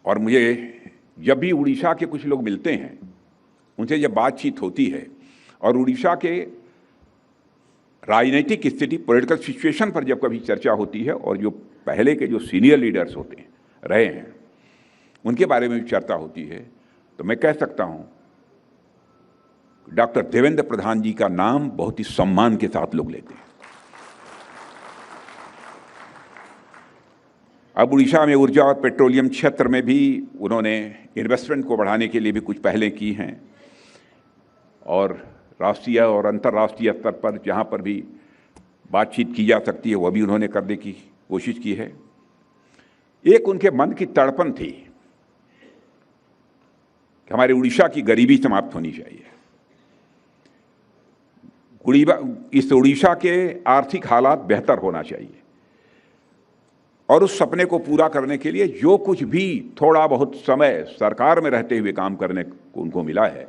और मुझे जब भी उड़ीसा के कुछ लोग मिलते हैं, उनसे जब बातचीत होती है और उड़ीसा के राजनीतिक स्थिति, पॉलिटिकल सिचुएशन पर जब कभी चर्चा होती है और जो पहले के जो सीनियर लीडर्स होते हैं रहे हैं उनके बारे में भी चर्चा होती है, तो मैं कह सकता हूं डॉक्टर देवेंद्र प्रधान जी का नाम बहुत ही सम्मान के साथ लोग लेते हैं। अब उड़ीसा में ऊर्जा और पेट्रोलियम क्षेत्र में भी उन्होंने इन्वेस्टमेंट को बढ़ाने के लिए भी कुछ पहलें की हैं और राष्ट्रीय और अंतर्राष्ट्रीय स्तर पर जहां पर भी बातचीत की जा सकती है वह भी उन्होंने करने की कोशिश की है। एक उनके मन की तड़पन थी कि हमारे उड़ीसा की गरीबी समाप्त होनी चाहिए, इस उड़ीसा के आर्थिक हालात बेहतर होना चाहिए और उस सपने को पूरा करने के लिए जो कुछ भी थोड़ा बहुत समय सरकार में रहते हुए काम करने को उनको मिला है,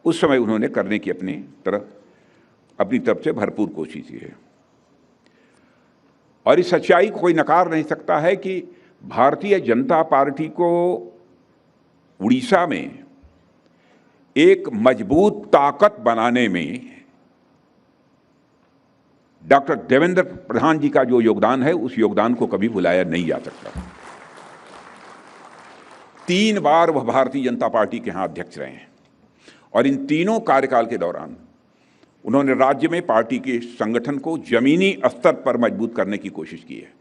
उस समय उन्होंने करने की अपनी तरफ से भरपूर कोशिश की है। और इस सच्चाई को कोई नकार नहीं सकता है कि भारतीय जनता पार्टी को उड़ीसा में एक मजबूत ताकत बनाने में डॉक्टर देवेंद्र प्रधान जी का जो योगदान है, उस योगदान को कभी भुलाया नहीं जा सकता। 3 बार वह भारतीय जनता पार्टी के यहां अध्यक्ष रहे हैं और इन तीनों कार्यकाल के दौरान उन्होंने राज्य में पार्टी के संगठन को जमीनी स्तर पर मजबूत करने की कोशिश की है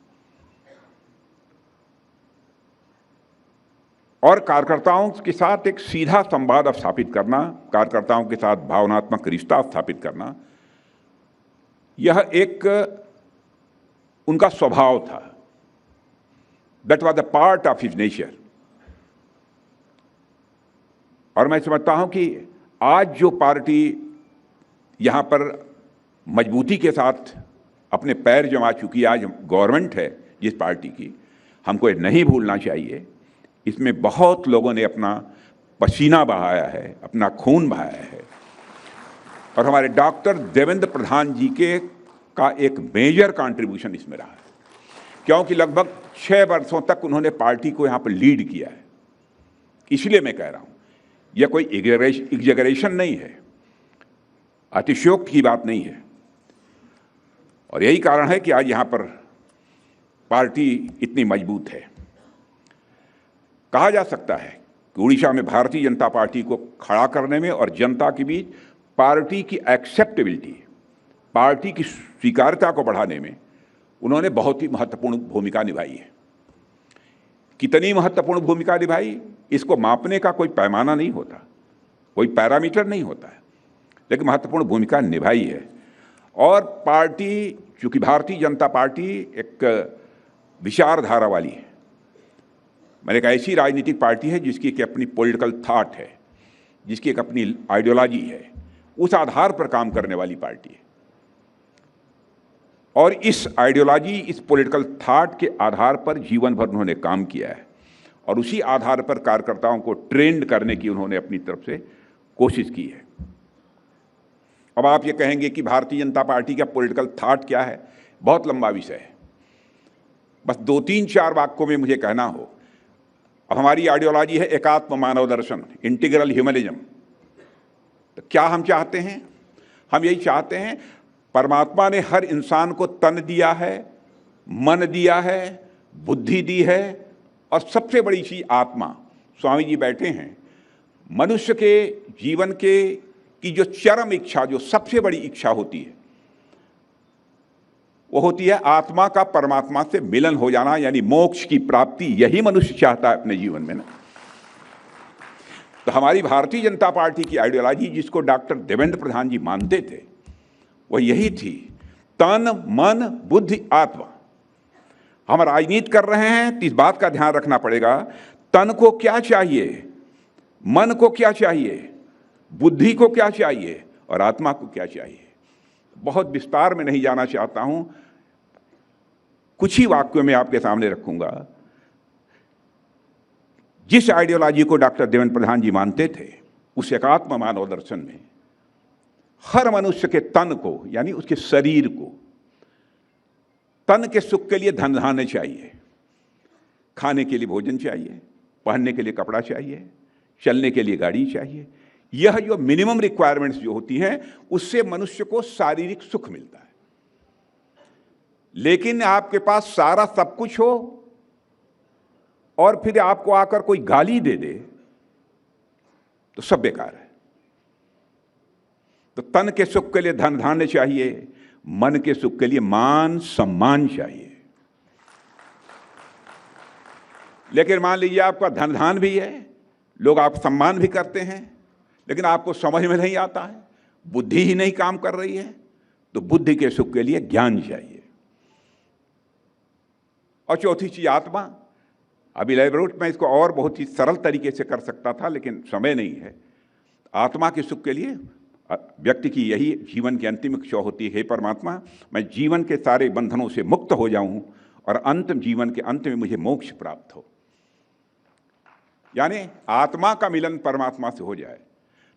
और कार्यकर्ताओं के साथ एक सीधा संवाद स्थापित करना, कार्यकर्ताओं के साथ भावनात्मक रिश्ता स्थापित करना, यह एक उनका स्वभाव था। That was the part of his nature. और मैं समझता हूं कि आज जो पार्टी यहां पर मजबूती के साथ अपने पैर जमा चुकी, आज गवर्नमेंट है जिस पार्टी की, हमको ये नहीं भूलना चाहिए, इसमें बहुत लोगों ने अपना पसीना बहाया है, अपना खून बहाया है और हमारे डॉक्टर देवेंद्र प्रधान जी का एक मेजर कंट्रीब्यूशन इसमें रहा है, क्योंकि लगभग 6 वर्षों तक उन्होंने पार्टी को यहाँ पर लीड किया है। इसलिए मैं कह रहा हूँ यह कोई एग्जेगरेशन नहीं है, अतिशयोक्ति की बात नहीं है और यही कारण है कि आज यहाँ पर पार्टी इतनी मजबूत है। कहा जा सकता है कि उड़ीसा में भारतीय जनता पार्टी को खड़ा करने में और जनता के बीच पार्टी की एक्सेप्टेबिलिटी, पार्टी की स्वीकार्यता को बढ़ाने में उन्होंने बहुत ही महत्वपूर्ण भूमिका निभाई है। कितनी महत्वपूर्ण भूमिका निभाई, इसको मापने का कोई पैमाना नहीं होता, कोई पैरामीटर नहीं होता है, लेकिन महत्वपूर्ण भूमिका निभाई है। और पार्टी, चूंकि भारतीय जनता पार्टी एक विचारधारा वाली है, मैंने एक ऐसी राजनीतिक पार्टी है जिसकी एक अपनी पॉलिटिकल थॉट है, जिसकी एक अपनी आइडियोलॉजी है, उस आधार पर काम करने वाली पार्टी है और इस आइडियोलॉजी, इस पॉलिटिकल थॉट के आधार पर जीवन भर उन्होंने काम किया है और उसी आधार पर कार्यकर्ताओं को ट्रेंड करने की उन्होंने अपनी तरफ से कोशिश की है। अब आप ये कहेंगे कि भारतीय जनता पार्टी का पॉलिटिकल थॉट क्या है, बहुत लंबा विषय है, बस 2-3-4 वाक्यों में मुझे कहना हो। अब हमारी आइडियोलॉजी है एकात्म मानव दर्शन, इंटीग्रल ह्यूमनिज्म। तो क्या हम चाहते हैं? हम यही चाहते हैं, परमात्मा ने हर इंसान को तन दिया है, मन दिया है, बुद्धि दी है और सबसे बड़ी चीज आत्मा। स्वामी जी बैठे हैं, मनुष्य के जीवन की जो चरम इच्छा, जो सबसे बड़ी इच्छा होती है, वो होती है आत्मा का परमात्मा से मिलन हो जाना, यानी मोक्ष की प्राप्ति। यही मनुष्य चाहता है अपने जीवन में ना। तो हमारी भारतीय जनता पार्टी की आइडियोलॉजी, जिसको डॉक्टर देवेंद्र प्रधान जी मानते थे, वह यही थी, तन मन बुद्धि आत्मा। हम राजनीति कर रहे हैं तो इस बात का ध्यान रखना पड़ेगा, तन को क्या चाहिए, मन को क्या चाहिए, बुद्धि को क्या चाहिए और आत्मा को क्या चाहिए। बहुत विस्तार में नहीं जाना चाहता हूं, कुछ ही वाक्यों में आपके सामने रखूंगा। जिस आइडियोलॉजी को डॉक्टर देवेंद्र प्रधान जी मानते थे, उस एकात्म मानव दर्शन में हर मनुष्य के तन को, यानी उसके शरीर को, तन के सुख के लिए धन धान्य चाहिए, खाने के लिए भोजन चाहिए, पहनने के लिए कपड़ा चाहिए, चलने के लिए गाड़ी चाहिए। यह जो मिनिमम रिक्वायरमेंट्स जो होती हैं, उससे मनुष्य को शारीरिक सुख मिलता है। लेकिन आपके पास सारा सब कुछ हो और फिर आपको आकर कोई गाली दे दे तो सब बेकार है। तो तन के सुख के लिए धन धान्य चाहिए, मन के सुख के लिए मान सम्मान चाहिए। लेकिन मान लीजिए आपका धन धान भी है, लोग आप सम्मान भी करते हैं, लेकिन आपको समझ में नहीं आता है, बुद्धि ही नहीं काम कर रही है, तो बुद्धि के सुख के लिए ज्ञान चाहिए। और चौथी चीज आत्मा। अभी इलैबोरेट में इसको और बहुत ही सरल तरीके से कर सकता था, लेकिन समय नहीं है। आत्मा के सुख के लिए व्यक्ति की यही जीवन की अंतिम इच्छा होती है, हे परमात्मा, मैं जीवन के सारे बंधनों से मुक्त हो जाऊं और अंतिम जीवन के अंत में मुझे मोक्ष प्राप्त हो, यानी आत्मा का मिलन परमात्मा से हो जाए।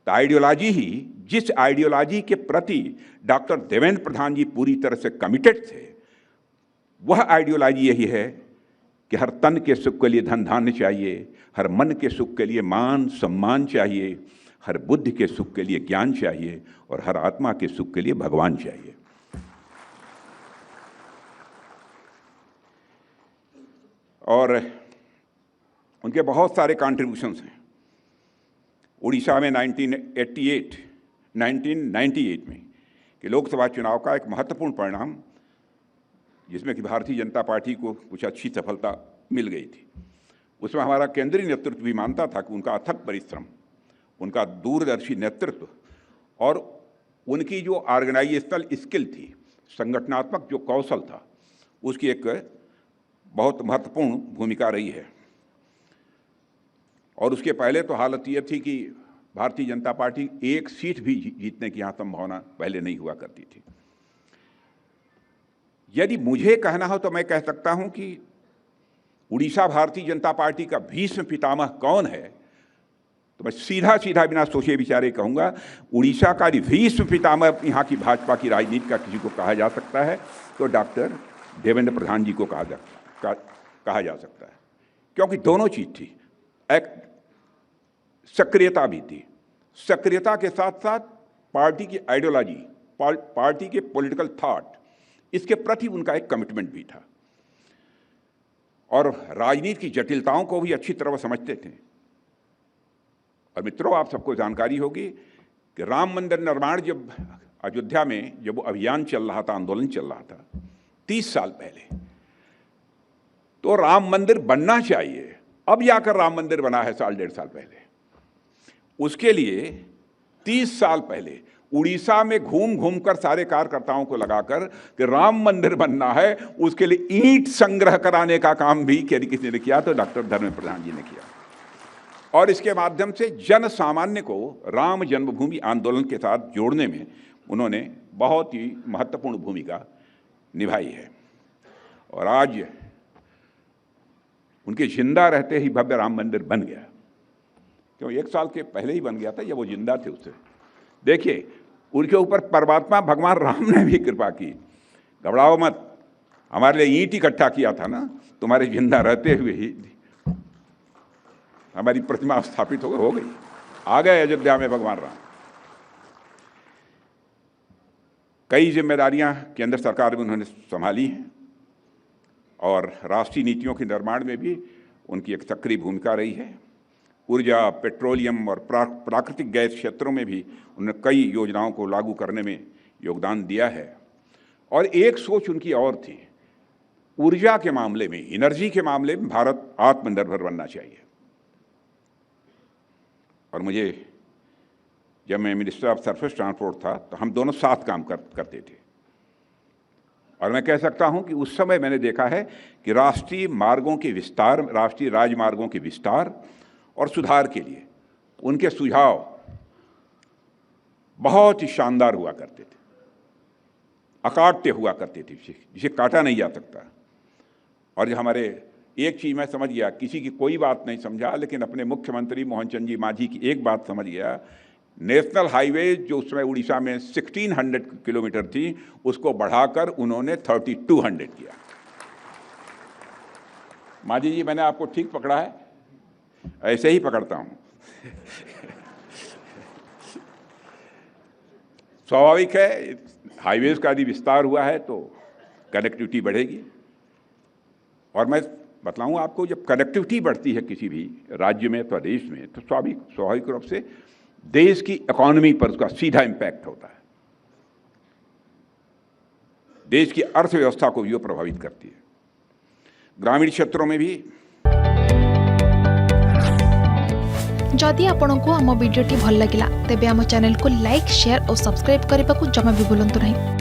तो आइडियोलॉजी ही, जिस आइडियोलॉजी के प्रति डॉक्टर देवेंद्र प्रधान जी पूरी तरह से कमिटेड थे, वह आइडियोलॉजी यही है कि हर तन के सुख के लिए धन धान्य चाहिए, हर मन के सुख के लिए मान सम्मान चाहिए, हर बुद्धि के सुख के लिए ज्ञान चाहिए और हर आत्मा के सुख के लिए भगवान चाहिए। और उनके बहुत सारे कॉन्ट्रीब्यूशंस हैं। उड़ीसा में 1998 में कि लोकसभा चुनाव का एक महत्वपूर्ण परिणाम, जिसमें कि भारतीय जनता पार्टी को कुछ अच्छी सफलता मिल गई थी, उसमें हमारा केंद्रीय नेतृत्व भी मानता था कि उनका अथक परिश्रम, उनका दूरदर्शी नेतृत्व और उनकी जो ऑर्गेनाइजेशनल स्किल थी, संगठनात्मक जो कौशल था, उसकी एक बहुत महत्वपूर्ण भूमिका रही है। और उसके पहले तो हालत यह थी कि भारतीय जनता पार्टी एक सीट भी जीतने की यहाँ संभावना पहले नहीं हुआ करती थी। यदि मुझे कहना हो तो मैं कह सकता हूँ कि उड़ीसा भारतीय जनता पार्टी का भीष्म पितामह कौन है, तो मैं सीधा सीधा बिना सोचे विचारे कहूँगा, उड़ीसा का भीष्म पितामह यहाँ की भाजपा की राजनीति का किसी को कहा जा सकता है तो डॉक्टर देवेंद्र प्रधान जी को कहा जा सकता है। क्योंकि दोनों चीज़ थी, एक सक्रियता भी थी, सक्रियता के साथ साथ पार्टी की आइडियोलॉजी, पार्टी के पॉलिटिकल थॉट, इसके प्रति उनका एक कमिटमेंट भी था और राजनीति की जटिलताओं को भी अच्छी तरह समझते थे। और मित्रों, आप सबको जानकारी होगी कि राम मंदिर निर्माण जब अयोध्या में जब वो अभियान चल रहा था, आंदोलन चल रहा था 30 साल पहले, तो राम मंदिर बनना चाहिए, अब जाकर राम मंदिर बना है साल डेढ़ साल पहले। उसके लिए 30 साल पहले उड़ीसा में घूम घूम कर सारे कार्यकर्ताओं को लगाकर कि राम मंदिर बनना है, उसके लिए ईंट संग्रह कराने का काम भी किसी ने किया, तो डॉक्टर धर्मेंद्र प्रधान जी ने किया। और इसके माध्यम से जन सामान्य को राम जन्मभूमि आंदोलन के साथ जोड़ने में उन्होंने बहुत ही महत्वपूर्ण भूमिका निभाई है। और आज उनके जिंदा रहते ही भव्य राम मंदिर बन गया, क्यों 1 साल के पहले ही बन गया था, जब वो जिंदा थे उससे। देखिए, उनके ऊपर परमात्मा भगवान राम ने भी कृपा की। घबराओ मत, हमारे लिए ईंट इकट्ठा किया था ना, तुम्हारे जिंदा रहते हुए ही हमारी प्रतिमा स्थापित हो गई, आ गए अयोध्या में भगवान राम। कई जिम्मेदारियां केंद्र सरकार में उन्होंने संभाली हैं और राष्ट्रीय नीतियों के निर्माण में भी उनकी एक सक्रिय भूमिका रही है। ऊर्जा, पेट्रोलियम और प्राकृतिक गैस क्षेत्रों में भी उन्होंने कई योजनाओं को लागू करने में योगदान दिया है। और एक सोच उनकी और थी, ऊर्जा के मामले में, एनर्जी के मामले में भारत आत्मनिर्भर बनना चाहिए। और मुझे, जब मैं मिनिस्टर ऑफ सरफेस ट्रांसपोर्ट था, तो हम दोनों साथ काम करते थे। और मैं कह सकता हूं कि उस समय मैंने देखा है कि राष्ट्रीय मार्गों के विस्तार, राष्ट्रीय राजमार्गों के विस्तार और सुधार के लिए उनके सुझाव बहुत ही शानदार हुआ करते थे, अकाट्य हुआ करते थे, जिसे काटा नहीं जा सकता। और जो हमारे, एक चीज़ मैं समझ गया, किसी की कोई बात नहीं समझा, लेकिन अपने मुख्यमंत्री मोहन चंद जी मांझी की एक बात समझ गया, नेशनल हाईवे जो उस समय उड़ीसा में 1600 किलोमीटर थी, उसको बढ़ाकर उन्होंने 3200 किया। मांझी जी, मैंने आपको ठीक पकड़ा है? ऐसे ही पकड़ता हूँ। स्वाभाविक है, हाईवेज का यदि विस्तार हुआ है तो कनेक्टिविटी बढ़ेगी। और मैं बतलाऊँ आपको, जब कनेक्टिविटी बढ़ती है किसी भी राज्य में अथवा देश में, तो स्वाभाविक रूप से देश की इकोनॉमी पर उसका सीधा इम्पैक्ट होता है। देश की अर्थव्यवस्था को भी वो प्रभावित करती है। ग्रामीण क्षेत्रों में भी। जदि आपंक आम भिडी भल लगा तेब आम चैनल को लाइक, शेयर और सब्सक्राइब करने को जमा भी भूलु नहीं।